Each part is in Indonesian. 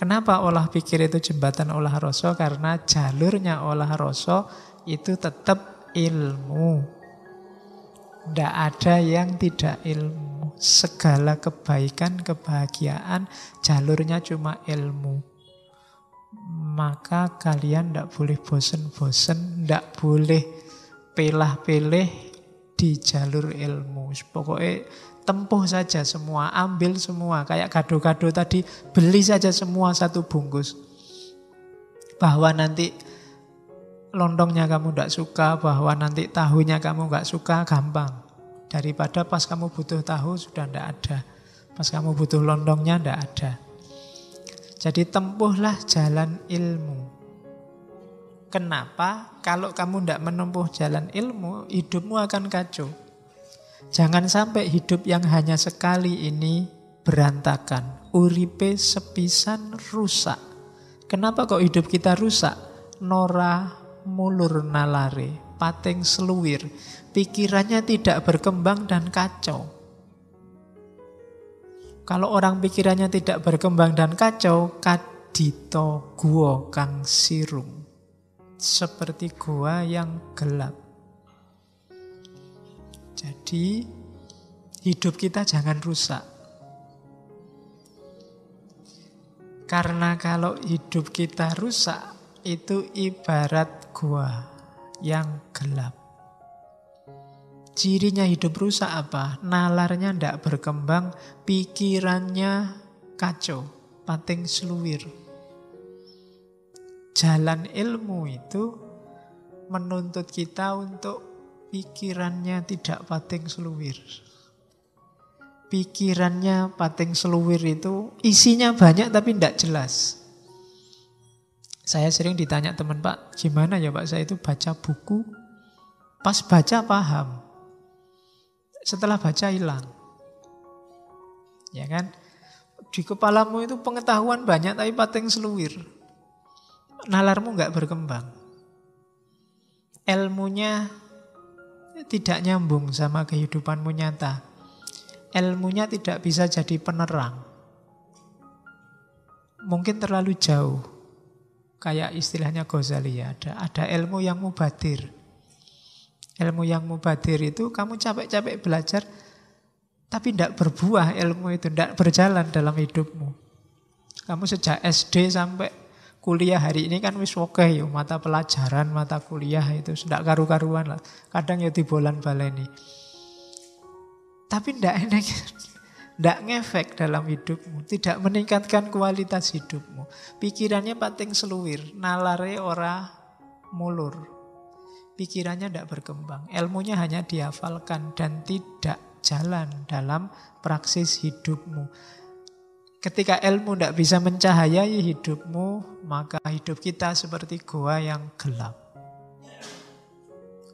Kenapa olah pikir itu jembatan olah rasa? Karena jalurnya olah rasa itu tetap ilmu. Tidak ada yang tidak ilmu. Segala kebaikan, kebahagiaan, jalurnya cuma ilmu. Maka kalian tidak boleh bosen-bosen, tidak boleh pilih-pilih di jalur ilmu. Pokoknya tempuh saja semua, ambil semua. Kayak kado-kado tadi, beli saja semua satu bungkus. Bahwa nanti lontongnya kamu tidak suka, bahwa nanti tahunya kamu nggak suka, gampang. Daripada pas kamu butuh tahu sudah tidak ada. Pas kamu butuh lontongnya tidak ada. Jadi tempuhlah jalan ilmu. Kenapa? Kalau kamu tidak menempuh jalan ilmu, hidupmu akan kacau. Jangan sampai hidup yang hanya sekali ini berantakan. Uripe sepisan rusak. Kenapa kok hidup kita rusak? Nora mulur nalare, pating seluwir. Pikirannya tidak berkembang dan kacau. Kalau orang pikirannya tidak berkembang dan kacau, kadito gua kang sirung. Seperti gua yang gelap. Jadi hidup kita jangan rusak. Karena kalau hidup kita rusak, itu ibarat gua yang gelap. Cirinya hidup rusak apa? Nalarnya tidak berkembang, pikirannya kacau, pating seluwir. Jalan ilmu itu menuntut kita untuk pikirannya tidak pating seluwir. Pikirannya pating seluwir itu isinya banyak tapi tidak jelas. Saya sering ditanya teman, Pak, gimana ya Pak, saya itu baca buku, pas baca paham, setelah baca hilang. Ya kan? Di kepalamu itu pengetahuan banyak tapi pating seluwir. Nalarmu nggak berkembang. Ilmunya tidak nyambung sama kehidupanmu nyata. Ilmunya tidak bisa jadi penerang. Mungkin terlalu jauh. Kayak istilahnya Ghazali ya, ada ilmu yang mubadir. Ilmu yang mubadir itu kamu capek-capek belajar, tapi tidak berbuah ilmu itu, tidak berjalan dalam hidupmu. Kamu sejak SD sampai kuliah hari ini kan wis oke ya, mata pelajaran, mata kuliah itu sudah karu-karuan lah. Kadang ya dibolan-baleni. Tapi tidak ngefek dalam hidupmu, tidak meningkatkan kualitas hidupmu. Pikirannya pating seluwir, nalare ora mulur. Pikirannya tidak berkembang, ilmunya hanya dihafalkan dan tidak jalan dalam praksis hidupmu. Ketika ilmu tidak bisa mencahayai hidupmu, maka hidup kita seperti goa yang gelap.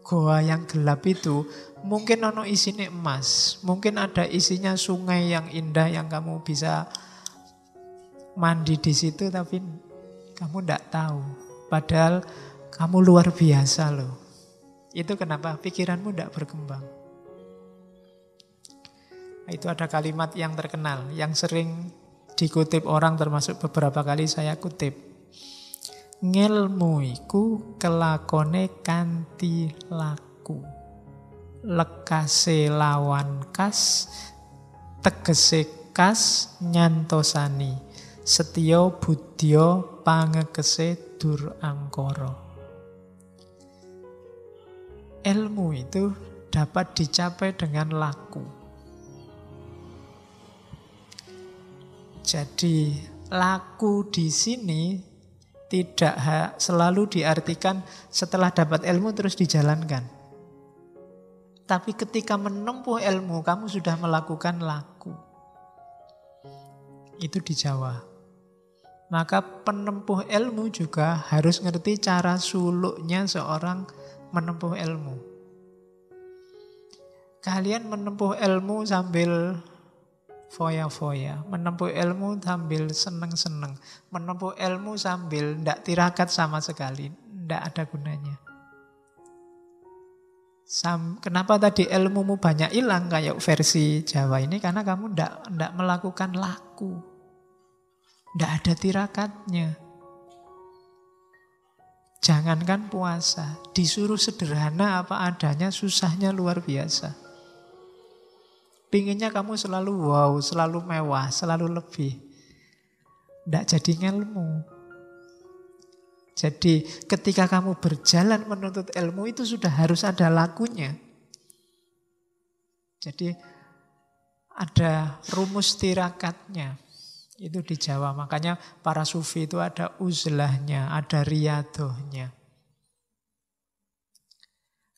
Goa yang gelap itu mungkin ono isinya emas, mungkin ada isinya sungai yang indah yang kamu bisa mandi di situ, tapi kamu tidak tahu. Padahal kamu luar biasa loh. Itu kenapa pikiranmu tidak berkembang. Itu ada kalimat yang terkenal, yang sering dikutip orang, termasuk beberapa kali saya kutip. Ngilmu iku kelakone kanthi laku. Lekase lawan kas, tegese kas nyantosani. Setya budya pangekese dur angkara. Ilmu itu dapat dicapai dengan laku. Jadi laku di sini tidak selalu diartikan setelah dapat ilmu terus dijalankan. Tapi ketika menempuh ilmu, kamu sudah melakukan laku. Itu di Jawa. Maka penempuh ilmu juga harus ngerti cara suluknya seorang menempuh ilmu. Kalian menempuh ilmu sambil foya-foya, menempuh ilmu sambil seneng-seneng, menempuh ilmu sambil tidak tirakat sama sekali, tidak ada gunanya. Kenapa tadi ilmumu banyak hilang kayak versi Jawa ini? Karena kamu tidak melakukan laku. Tidak ada tirakatnya. Jangankan puasa, disuruh sederhana apa adanya, susahnya luar biasa. Pinginnya kamu selalu wow, selalu mewah, selalu lebih. Tidak jadi ngelmu. Jadi ketika kamu berjalan menuntut ilmu itu sudah harus ada lakunya. Jadi ada rumus tirakatnya. Itu di Jawa. Makanya para sufi itu ada uzlahnya, ada riadohnya.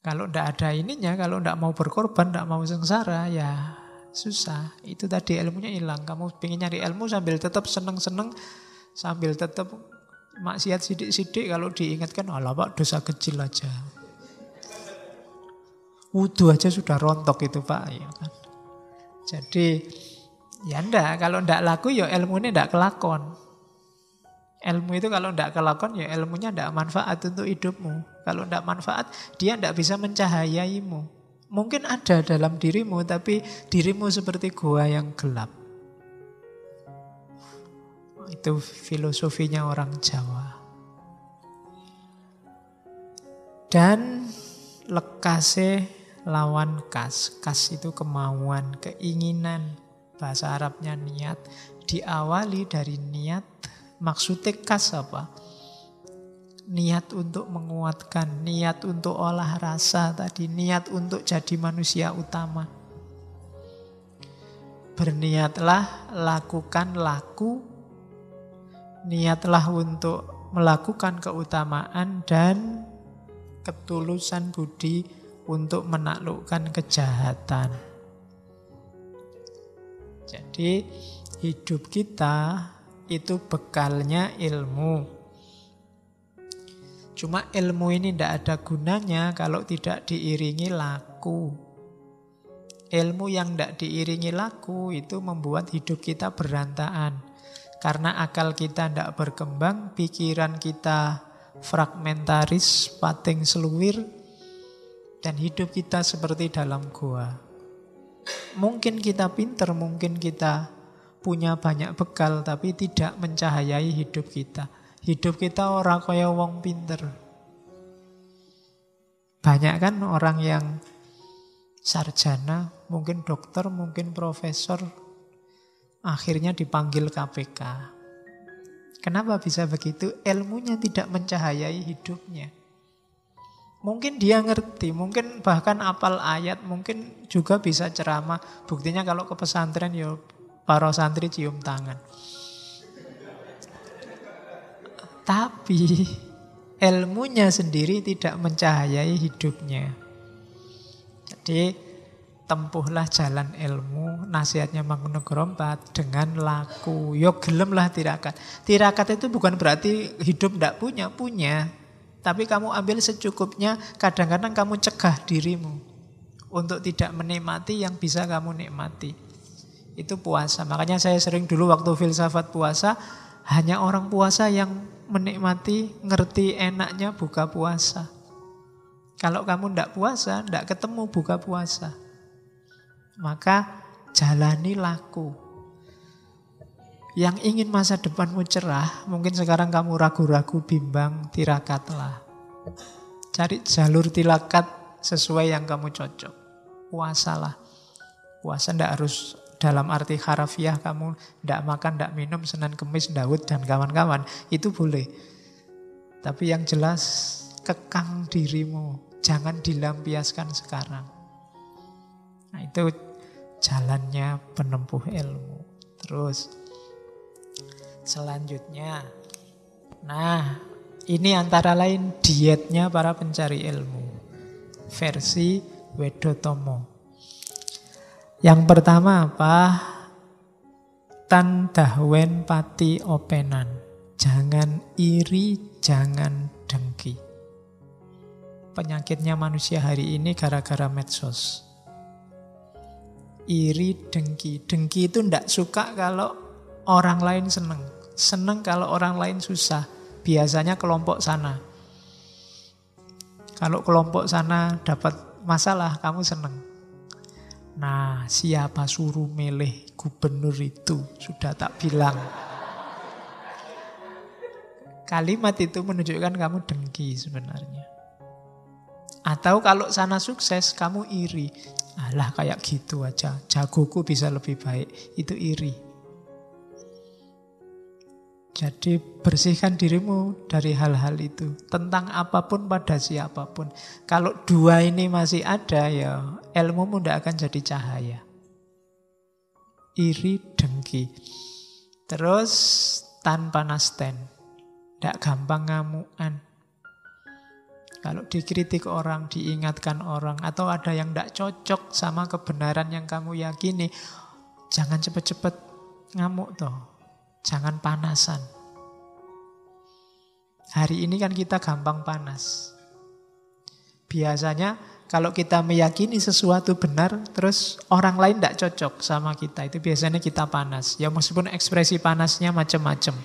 Kalau tidak ada ininya, kalau tidak mau berkorban, tidak mau sengsara, ya susah. Itu tadi ilmunya hilang. Kamu pengen nyari ilmu sambil tetap seneng-seneng, sambil tetap maksiat sidik-sidik, kalau diingatkan, alah Pak, dosa kecil aja. Wudu aja sudah rontok itu Pak. Ya kan? Jadi ya ndak, kalau ndak laku ya ilmunya ndak kelakon. Ilmu itu kalau ndak kelakon ya ilmunya ndak manfaat untuk hidupmu. Kalau ndak manfaat dia ndak bisa mencahayaimu. Mungkin ada dalam dirimu tapi dirimu seperti gua yang gelap. Itu filosofinya orang Jawa. Dan lekase lawan kas. Kas itu kemauan, keinginan. Bahasa Arabnya niat. Diawali dari niat. Maksudnya kas apa? Niat untuk menguatkan, niat untuk olah rasa tadi, niat untuk jadi manusia utama. Berniatlah, lakukan laku. Niatlah untuk melakukan keutamaan dan ketulusan budi untuk menaklukkan kejahatan. Jadi hidup kita itu bekalnya ilmu. Cuma ilmu ini tidak ada gunanya kalau tidak diiringi laku. Ilmu yang tidak diiringi laku itu membuat hidup kita berantakan. Karena akal kita tidak berkembang, pikiran kita fragmentaris, pating seluwir, dan hidup kita seperti dalam gua. Mungkin kita pinter, mungkin kita punya banyak bekal, tapi tidak mencahayai hidup kita. Hidup kita orang kaya wong pinter. Banyak kan orang yang sarjana, mungkin dokter, mungkin profesor, akhirnya dipanggil KPK. Kenapa bisa begitu? Ilmunya tidak mencahayai hidupnya. Mungkin dia ngerti, mungkin bahkan apal ayat, mungkin juga bisa ceramah. Buktinya kalau ke pesantren ya para santri cium tangan. Tapi ilmunya sendiri tidak mencahayai hidupnya. Jadi tempuhlah jalan ilmu, nasihatnya Mangkunegoro IV dengan laku. Yo gelemlah tirakat. Tirakat itu bukan berarti hidup tidak punya. Tapi kamu ambil secukupnya, kadang-kadang kamu cegah dirimu untuk tidak menikmati yang bisa kamu nikmati. Itu puasa. Makanya saya sering dulu waktu filsafat puasa, hanya orang puasa yang menikmati, ngerti enaknya buka puasa. Kalau kamu tidak puasa, tidak ketemu buka puasa. Maka jalani laku. Yang ingin masa depanmu cerah, mungkin sekarang kamu ragu-ragu, bimbang, tirakatlah. Cari jalur tirakat sesuai yang kamu cocok. Puasalah. Puasa tidak harus dalam arti harafiah kamu tidak makan, tidak minum, Senin Kemis, Daud, dan kawan-kawan. Itu boleh. Tapi yang jelas, kekang dirimu. Jangan dilampiaskan sekarang. Nah itu jalannya penempuh ilmu. Terus selanjutnya, nah ini antara lain dietnya para pencari ilmu versi Wedotomo. Yang pertama apa? Tandahwen pati openan. Jangan iri, jangan dengki. Penyakitnya manusia hari ini gara-gara medsos. Iri, dengki. Dengki itu tidak suka kalau orang lain senang. Senang kalau orang lain susah. Biasanya kelompok sana. Kalau kelompok sana dapat masalah, kamu senang. Nah, siapa suruh milih gubernur itu? Sudah tak bilang. Kalimat itu menunjukkan kamu dengki sebenarnya. Atau kalau sana sukses, kamu iri. Alah kayak gitu aja, jagoku bisa lebih baik. Itu iri. Jadi bersihkan dirimu dari hal-hal itu. Tentang apapun pada siapapun. Kalau dua ini masih ada, ya ilmumu tidak akan jadi cahaya. Iri, dengki. Terus tanpa nasten. Tidak gampang ngamuan. Kalau dikritik orang, diingatkan orang, atau ada yang tidak cocok sama kebenaran yang kamu yakini, jangan cepet-cepet ngamuk toh. Jangan panasan. Hari ini kan kita gampang panas. Biasanya kalau kita meyakini sesuatu benar, terus orang lain tidak cocok sama kita, itu biasanya kita panas. Ya meskipun ekspresi panasnya macam-macam.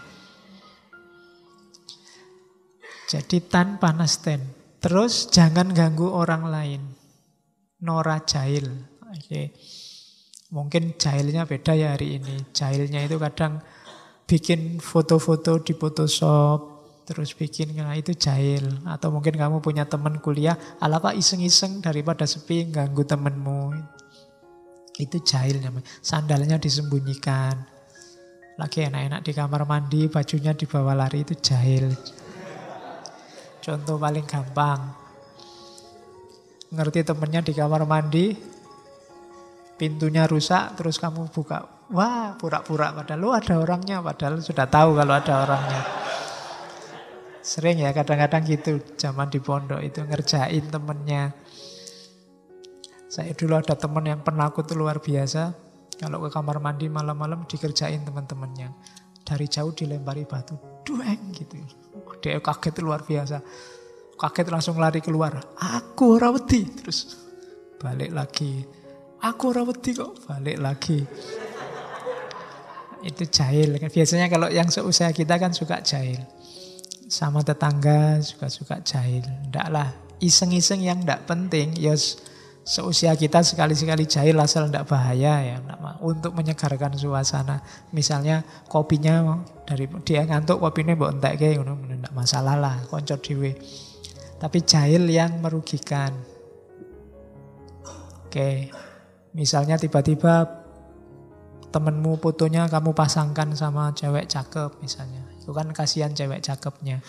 Jadi tanpa nasten. Terus jangan ganggu orang lain. Nora jahil. Oke. Mungkin jahilnya beda ya hari ini. Jahilnya itu kadang bikin foto-foto di Photoshop, terus bikin, nah itu jahil. Atau mungkin kamu punya teman kuliah, ala pak iseng-iseng daripada sepi ganggu temenmu. Itu jahil namanya. Sandalnya disembunyikan. Lagi enak-enak di kamar mandi, bajunya dibawa lari, itu jahil. Contoh paling gampang. Ngerti temennya di kamar mandi, pintunya rusak, terus kamu buka. Wah, pura-pura padahal lu ada orangnya, padahal sudah tahu kalau ada orangnya. Sering ya kadang-kadang gitu, zaman di pondok itu ngerjain temennya. Saya dulu ada teman yang penakut luar biasa. Kalau ke kamar mandi malam-malam dikerjain teman-temannya. Dari jauh dilempari batu, dueng gitu. Dia kaget luar biasa. Kaget langsung lari keluar. Aku ora wedi. Terus balik lagi. Aku ora wedi kok. Balik lagi. Itu jahil. Biasanya kalau yang seusia kita kan suka jahil. Sama tetangga suka jahil. Ndaklah iseng-iseng yang ndak penting. Ya seusia kita sekali-sekali jahil asal ndak bahaya ya. Untuk menyegarkan suasana. Misalnya kopinya dari dia ngantuk kopinya mbok entekke ngono ndak masalah lah, konco dhewe. Tapi jahil yang merugikan. Oke. Misalnya tiba-tiba temenmu fotonya kamu pasangkan sama cewek cakep misalnya. Itu kan kasihan cewek cakepnya.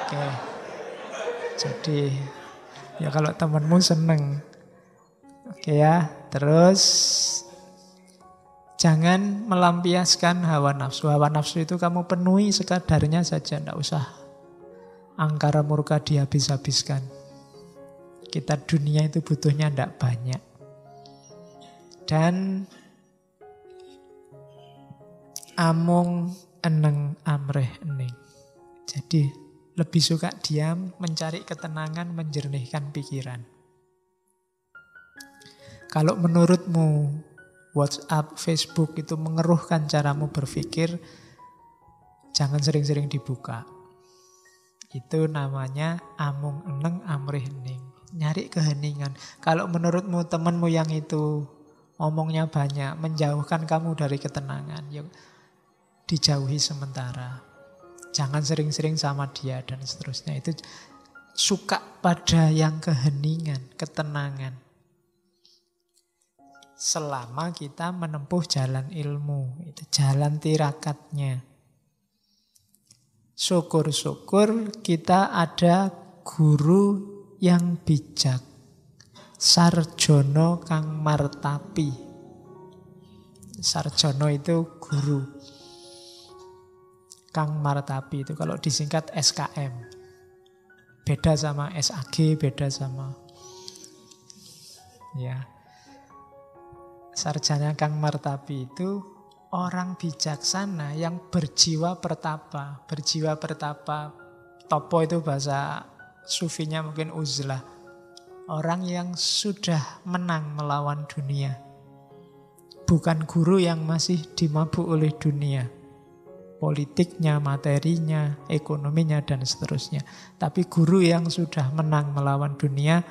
Oke. Jadi ya kalau temenmu seneng. Oke ya. Terus jangan melampiaskan hawa nafsu. Hawa nafsu itu kamu penuhi sekadarnya saja. Tidak usah angkara murka dihabis-habiskan. Kita dunia itu butuhnya tidak banyak. Dan amung eneng amreh ening. Jadi lebih suka diam, mencari ketenangan, menjernihkan pikiran. Kalau menurutmu WhatsApp, Facebook itu mengeruhkan caramu berpikir, jangan sering-sering dibuka. Itu namanya amung eneng amrih ening. Nyari keheningan. Kalau menurutmu temanmu yang itu ngomongnya banyak, menjauhkan kamu dari ketenangan, ya dijauhi sementara. Jangan sering-sering sama dia dan seterusnya. Itu suka pada yang keheningan, ketenangan. Selama kita menempuh jalan ilmu, itu jalan tirakatnya. Syukur-syukur kita ada guru yang bijak. Sarjono kang martapi. Sarjono itu guru. Kang martapi itu kalau disingkat SKM. Beda sama SAG, beda sama ya. Sarjana kang martapi itu orang bijaksana yang berjiwa pertapa. Berjiwa pertapa, topo itu bahasa sufinya mungkin uzlah. Orang yang sudah menang melawan dunia. Bukan guru yang masih dimabuk oleh dunia. Politiknya, materinya, ekonominya, dan seterusnya. Tapi guru yang sudah menang melawan dunia,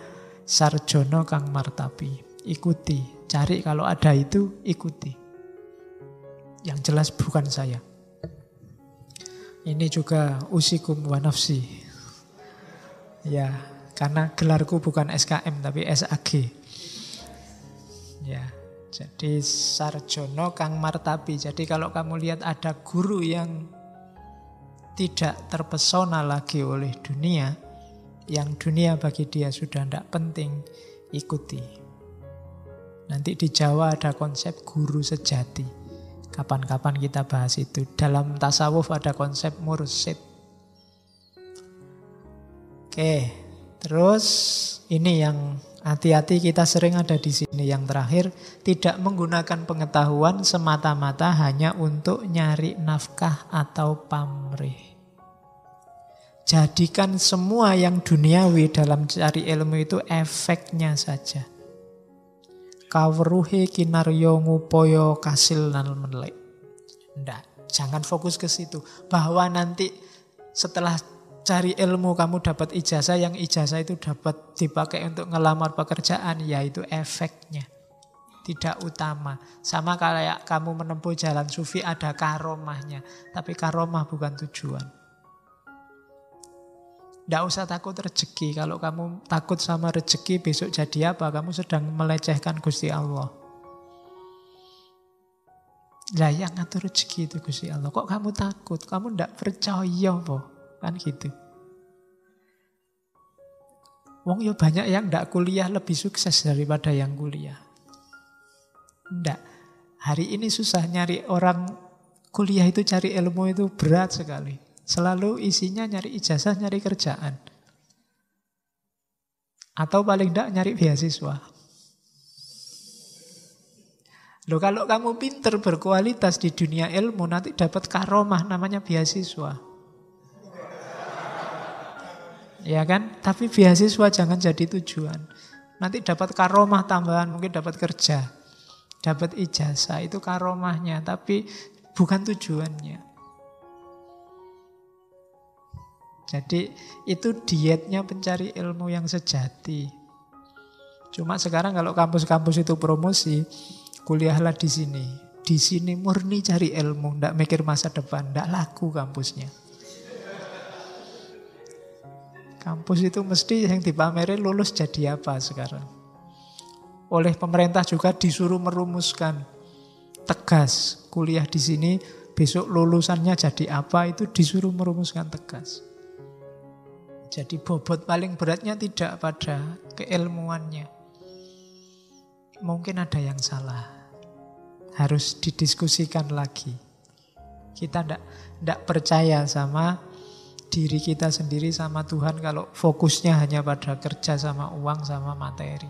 sarjono kang martapi. Ikuti, cari kalau ada itu, ikuti. Yang jelas bukan saya. Ini juga usikum wa nafsi. Ya, karena gelarku bukan SKM tapi SAG. Ya, jadi sarjono kang martabi. Jadi kalau kamu lihat ada guru yang tidak terpesona lagi oleh dunia, yang dunia bagi dia sudah tidak penting, ikuti. Nanti di Jawa ada konsep guru sejati. Kapan-kapan kita bahas itu. Dalam tasawuf ada konsep mursyid. Oke, terus ini yang hati-hati kita sering ada di sini. Yang terakhir, tidak menggunakan pengetahuan semata-mata hanya untuk nyari nafkah atau pamrih. Jadikan semua yang duniawi dalam cari ilmu itu efeknya saja. Kawruhe kinaryo ngupoyo kasil nal menlek. Nggak, jangan fokus ke situ. Bahwa nanti setelah cari ilmu kamu dapat ijazah, yang ijazah itu dapat dipakai untuk ngelamar pekerjaan, yaitu efeknya. Tidak utama. Sama kayak kamu menempuh jalan sufi ada karomahnya. Tapi karomah bukan tujuan. Tidak usah takut rezeki. Kalau kamu takut sama rezeki besok jadi apa? Kamu sedang melecehkan Gusti Allah. Lah yang ngatur rezeki itu Gusti Allah. Kok kamu takut? Kamu tidak percaya po? Kan gitu. Wong yo banyak yang tidak kuliah lebih sukses daripada yang kuliah. Tidak. Hari ini susah nyari orang kuliah itu, cari ilmu itu berat sekali. Selalu isinya nyari ijazah, nyari kerjaan. Atau paling tidak nyari beasiswa. Loh, kalau kamu pinter berkualitas di dunia ilmu, nanti dapat karomah namanya beasiswa. Ya kan? Tapi beasiswa jangan jadi tujuan. Nanti dapat karomah tambahan, mungkin dapat kerja. Dapat ijazah, itu karomahnya. Tapi bukan tujuannya. Jadi itu dietnya pencari ilmu yang sejati. Cuma sekarang kalau kampus-kampus itu promosi, kuliahlah di sini. Di sini murni cari ilmu, ndak mikir masa depan, ndak laku kampusnya. Kampus itu mesti yang dipamerin lulus jadi apa sekarang. Oleh pemerintah juga disuruh merumuskan tegas. Kuliah di sini, besok lulusannya jadi apa, itu disuruh merumuskan tegas. Jadi bobot paling beratnya tidak pada keilmuannya. Mungkin ada yang salah. Harus didiskusikan lagi. Kita tidak percaya sama diri kita sendiri, sama Tuhan kalau fokusnya hanya pada kerja sama uang sama materi.